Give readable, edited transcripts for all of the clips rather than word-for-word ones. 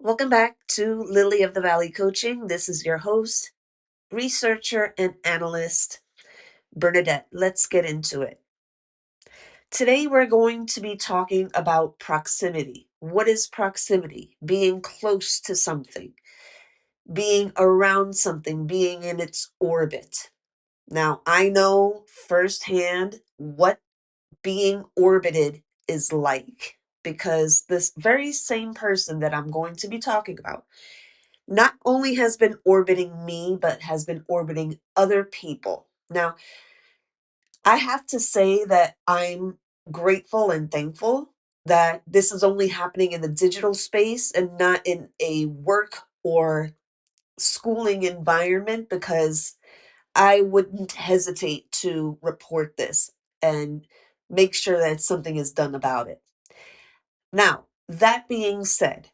Welcome back to Lily of the Valley Coaching. This is your host, researcher, and analyst, Bernadette. Let's get into it. Today, we're going to be talking about proximity. What is proximity? Being close to something, being around something, being in its orbit. Now, I know firsthand what being orbited is like because this very same person that I'm going to be talking about not only has been orbiting me, but has been orbiting other people. Now, I have to say that I'm grateful and thankful that this is only happening in the digital space and not in a work or schooling environment because I wouldn't hesitate to report this and make sure that something is done about it. Now, that being said,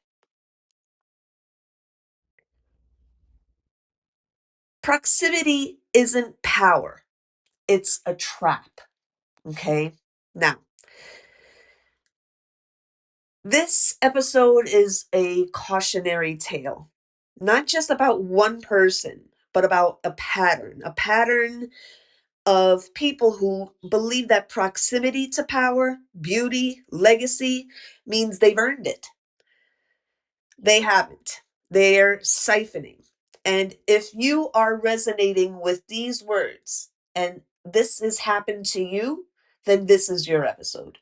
proximity isn't power, it's a trap. Okay. Now, this episode is a cautionary tale, not just about one person, but about a pattern of people who believe that proximity to power, beauty, legacy means they've earned it. They haven't. They're siphoning. And if you are resonating with these words and this has happened to you, then this is your episode.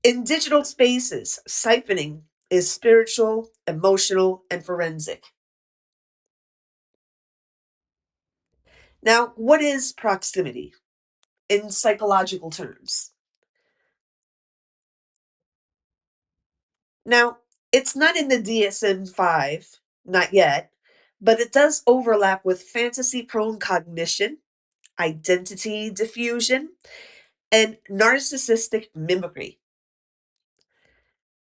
In digital spaces, siphoning is spiritual, emotional, and forensic. Now, what is proximity in psychological terms? Now, it's not in the DSM 5, not yet, but it does overlap with fantasy prone cognition, identity diffusion, and narcissistic mimicry.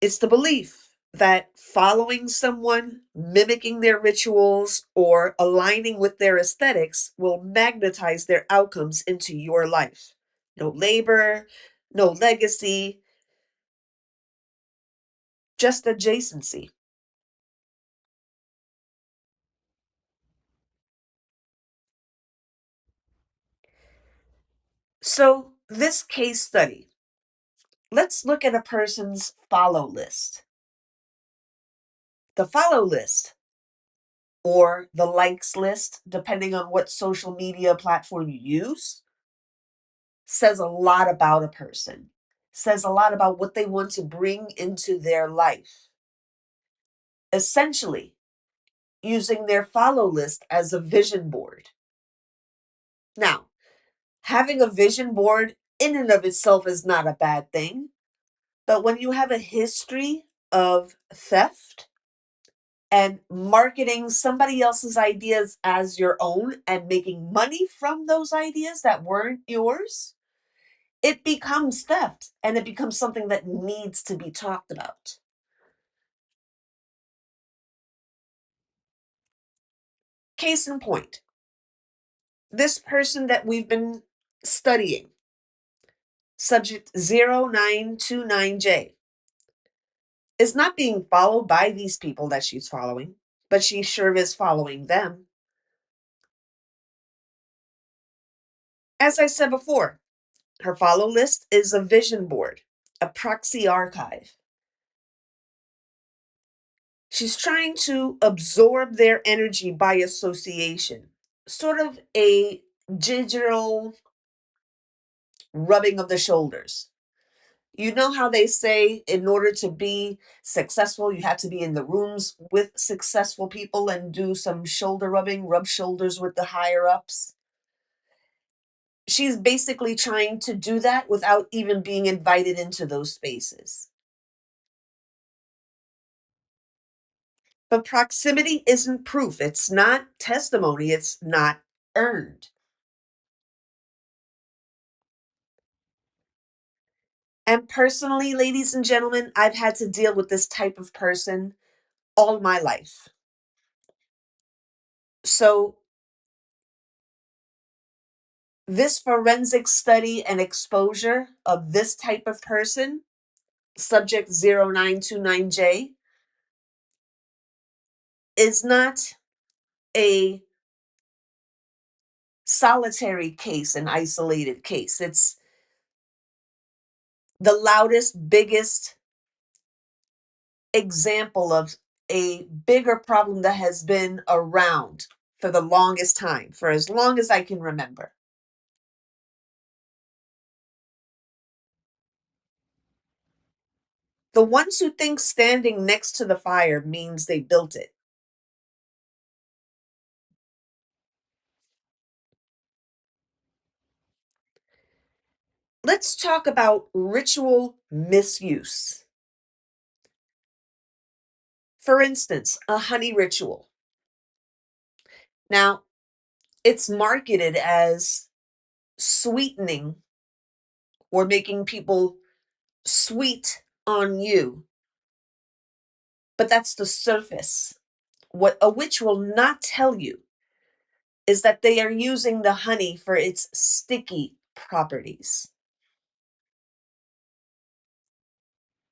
It's the belief that following someone, mimicking their rituals, or aligning with their aesthetics will magnetize their outcomes into your life. No labor, no legacy, just adjacency. So, this case study, let's look at a person's follow list. The follow list, or the likes list, depending on what social media platform you use, says a lot about a person, says a lot about what they want to bring into their life. Essentially, using their follow list as a vision board. Now, having a vision board in and of itself is not a bad thing, but when you have a history of theft and marketing somebody else's ideas as your own and making money from those ideas that weren't yours, it becomes theft and it becomes something that needs to be talked about. Case in point, this person that we've been studying, subject 0929J, is not being followed by these people that she's following, but she sure is following them. As I said before, her follow list is a vision board, a proxy archive. She's trying to absorb their energy by association, sort of a digital rubbing of the shoulders. You know how they say in order to be successful, you have to be in the rooms with successful people and do some shoulder rubbing, rub shoulders with the higher ups? She's basically trying to do that without even being invited into those spaces. But proximity isn't proof, it's not testimony, it's not earned. And personally, ladies and gentlemen, I've had to deal with this type of person all my life. So, this forensic study and exposure of this type of person subject 0929J, is not a solitary case, an isolated case. It's the loudest, biggest example of a bigger problem that has been around for the longest time, for as long as I can remember. The ones who think standing next to the fire means they built it. Let's talk about ritual misuse. For instance, a honey ritual. Now, it's marketed as sweetening or making people sweet on you, but that's the surface. What a witch will not tell you is that they are using the honey for its sticky properties,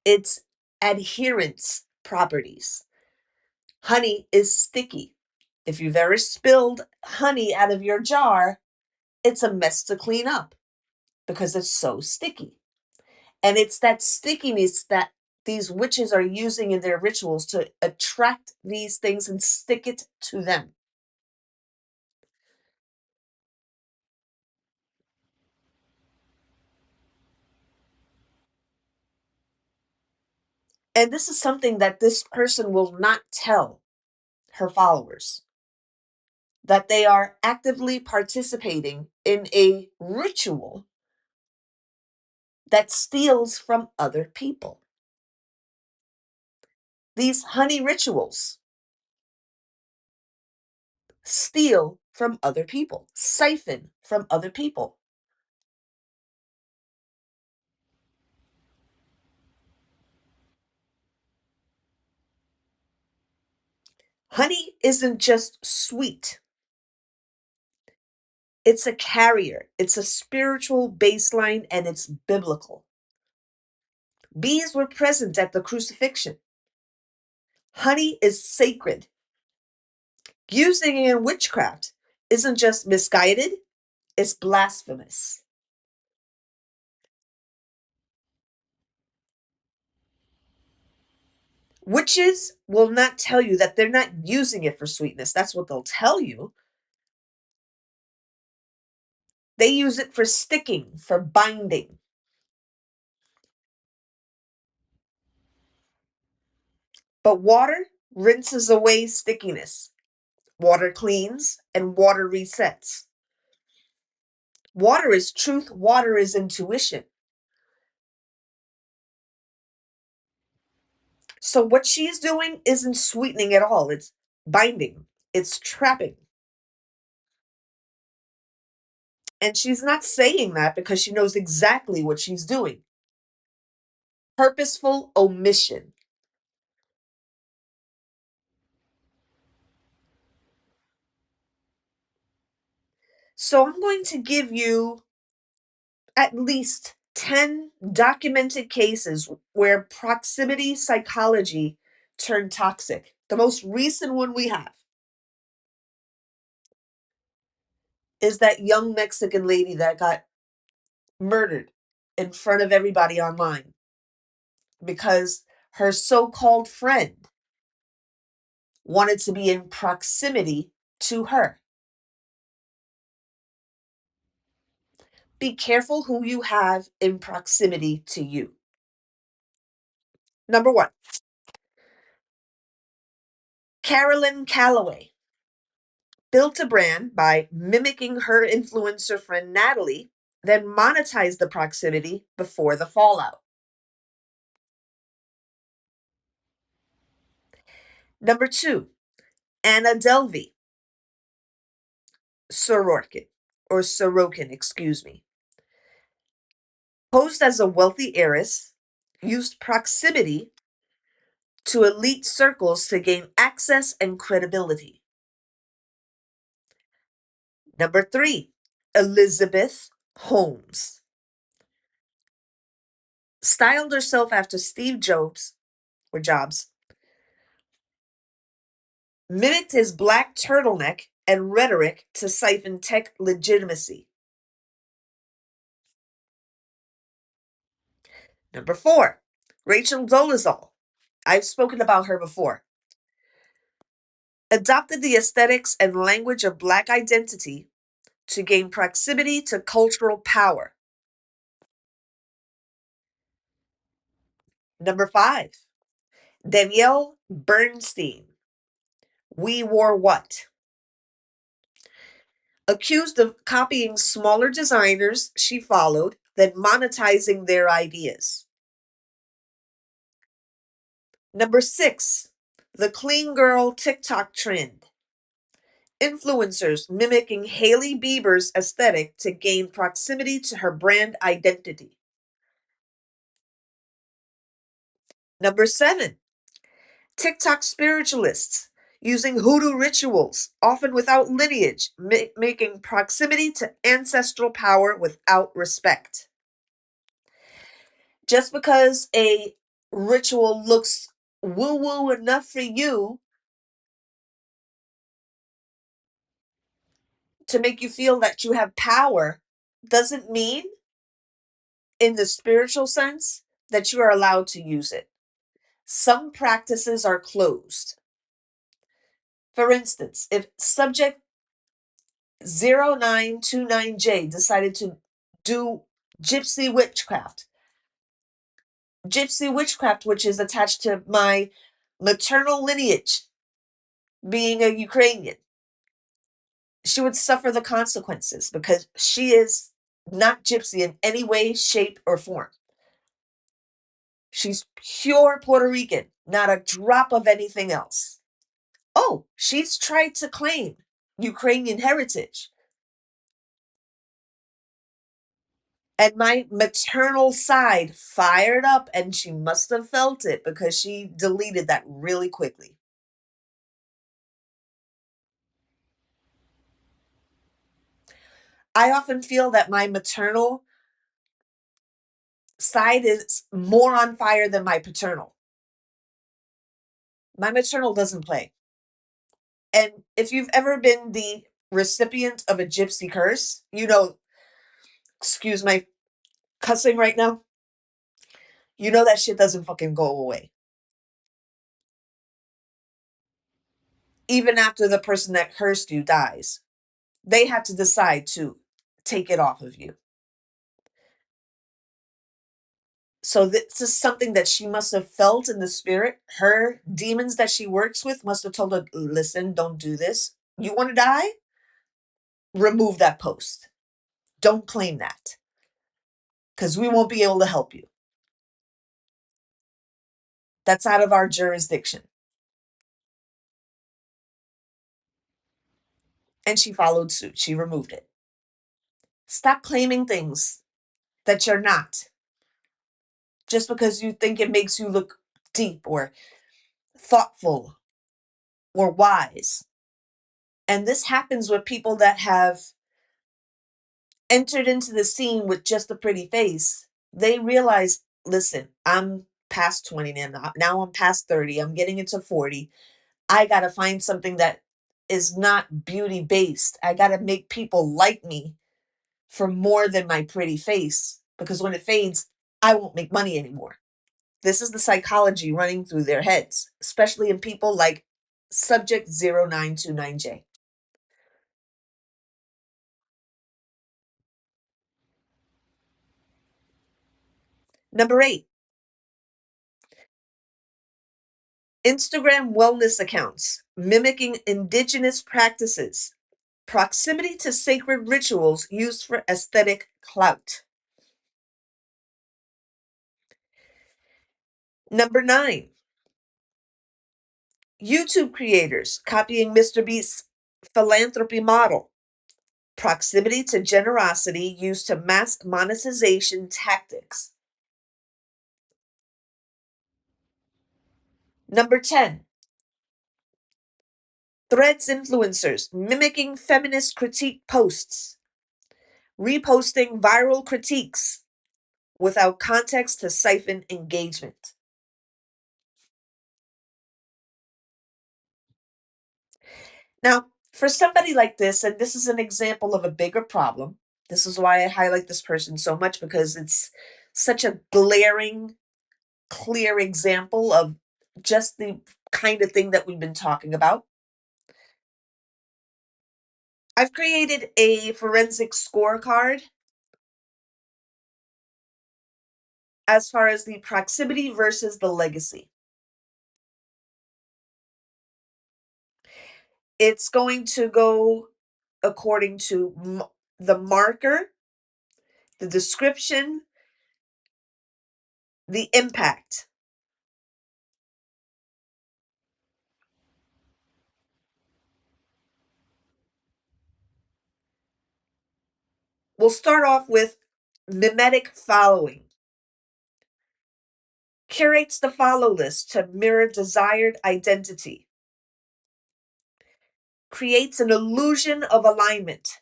its adherence properties. Honey is sticky. If you've ever spilled honey out of your jar, it's a mess to clean up because it's so sticky. And it's that stickiness that these witches are using in their rituals to attract these things and stick it to them. And this is something that this person will not tell her followers, that they are actively participating in a ritual that steals from other people. These honey rituals steal from other people, siphon from other people. Honey isn't just sweet, it's a carrier, it's a spiritual baseline, and it's biblical. Bees were present at the crucifixion. Honey is sacred. Using it in witchcraft isn't just misguided, it's blasphemous. Witches will not tell you that they're not using it for sweetness. That's what they'll tell you. They use it for sticking, for binding. But water rinses away stickiness. Water cleans and water resets. Water is truth, water is intuition. So what she's doing isn't sweetening at all. It's binding. It's trapping. And she's not saying that because she knows exactly what she's doing. Purposeful omission. So I'm going to give you at least 10 documented cases where proximity psychology turned toxic. The most recent one we have is that young Mexican lady that got murdered in front of everybody online because her so called friend wanted to be in proximity to her. Be careful who you have in proximity to you. Number one, Carolyn Calloway built a brand by mimicking her influencer friend Natalie, then monetized the proximity before the fallout. Number two, Anna Delvey, Sorokin, excuse me, posed as a wealthy heiress, used proximity to elite circles to gain access and credibility. Number three, Elizabeth Holmes, styled herself after Steve Jobs, mimicked his black turtleneck and rhetoric to siphon tech legitimacy. Number 4, Rachel Dolezal. I've spoken about her before. Adopted the aesthetics and language of black identity to gain proximity to cultural power. Number 5, Danielle Bernstein. We Wore What? Accused of copying smaller designers she followed, then monetizing their ideas. Number 6, the clean girl TikTok trend. Influencers mimicking Hailey Bieber's aesthetic to gain proximity to her brand identity. Number 7, TikTok spiritualists using hoodoo rituals, often without lineage, making proximity to ancestral power without respect. Just because a ritual looks woo-woo enough for you to make you feel that you have power doesn't mean, in the spiritual sense, that you are allowed to use it. Some practices are closed. For instance, if subject 0929J decided to do gypsy witchcraft, which is attached to my maternal lineage, being a Ukrainian, she would suffer the consequences because she is not gypsy in any way, shape, or form. She's pure Puerto Rican, not a drop of anything else. Oh, she's tried to claim Ukrainian heritage. And my maternal side fired up, and she must have felt it because she deleted that really quickly. I often feel that my maternal side is more on fire than my paternal. My maternal doesn't play. And if you've ever been the recipient of a gypsy curse, excuse my cussing right now, that shit doesn't fucking go away. Even after the person that cursed you dies, they have to decide to take it off of you. So this is something that she must have felt in the spirit. Her demons that she works with must have told her, listen, don't do this. You want to die? Remove that post. Don't claim that, because we won't be able to help you. That's out of our jurisdiction. And she followed suit. She removed it. Stop claiming things that you're not, just because you think it makes you look deep or thoughtful or wise. And this happens with people that have entered into the scene with just a pretty face. They realize, listen, I'm past 20 now I'm past 30. I'm getting into 40. I got to find something that is not beauty based. I got to make people like me for more than my pretty face, because when it fades, I won't make money anymore. This is the psychology running through their heads, especially in people like subject 0929J. Number 8, Instagram wellness accounts mimicking indigenous practices, proximity to sacred rituals used for aesthetic clout. Number 9, YouTube creators copying Mr. Beast's philanthropy model, proximity to generosity used to mask monetization tactics. Number 10, Threads influencers mimicking feminist critique posts, reposting viral critiques, without context to siphon engagement. Now, for somebody like this, and this is an example of a bigger problem, this is why I highlight this person so much because it's such a glaring, clear example of just the kind of thing that we've been talking about. I've created a forensic scorecard as far as the proximity versus the legacy. It's going to go according to the marker, the description, the impact. We'll start off with mimetic following. Curates the follow list to mirror desired identity. Creates an illusion of alignment.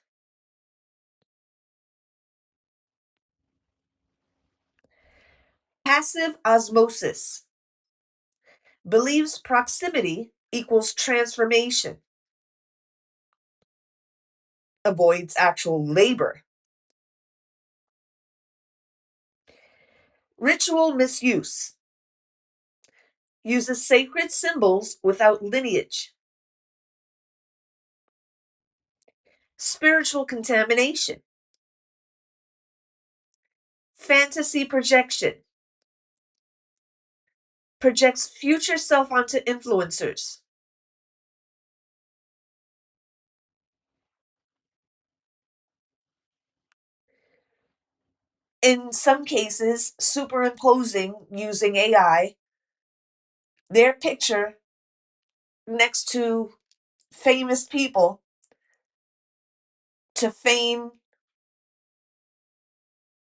Passive osmosis. Believes proximity equals transformation. Avoids actual labor. Ritual misuse. Uses sacred symbols without lineage. Spiritual contamination. Fantasy projection. Projects future self onto influencers. In some cases, superimposing using AI their picture next to famous people to feign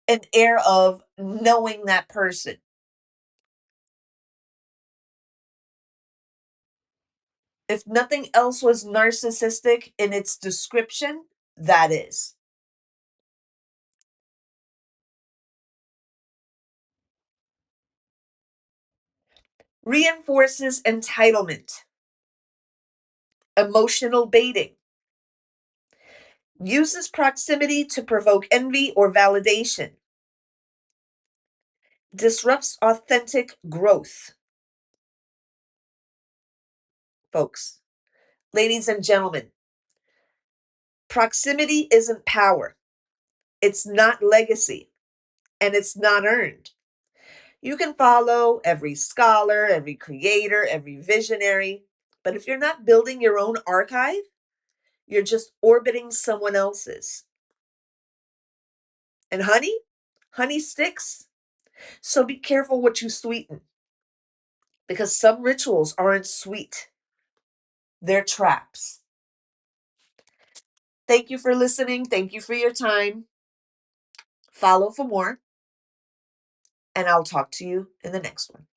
an air of knowing that person. If nothing else was narcissistic in its description, that is. Reinforces entitlement. Emotional baiting. Uses proximity to provoke envy or validation. Disrupts authentic growth. Folks, ladies and gentlemen, proximity isn't power. It's not legacy. And it's not earned. You can follow every scholar, every creator, every visionary, but if you're not building your own archive, you're just orbiting someone else's. And honey sticks. So be careful what you sweeten because some rituals aren't sweet, they're traps. Thank you for listening. Thank you for your time. Follow for more, and I'll talk to you in the next one.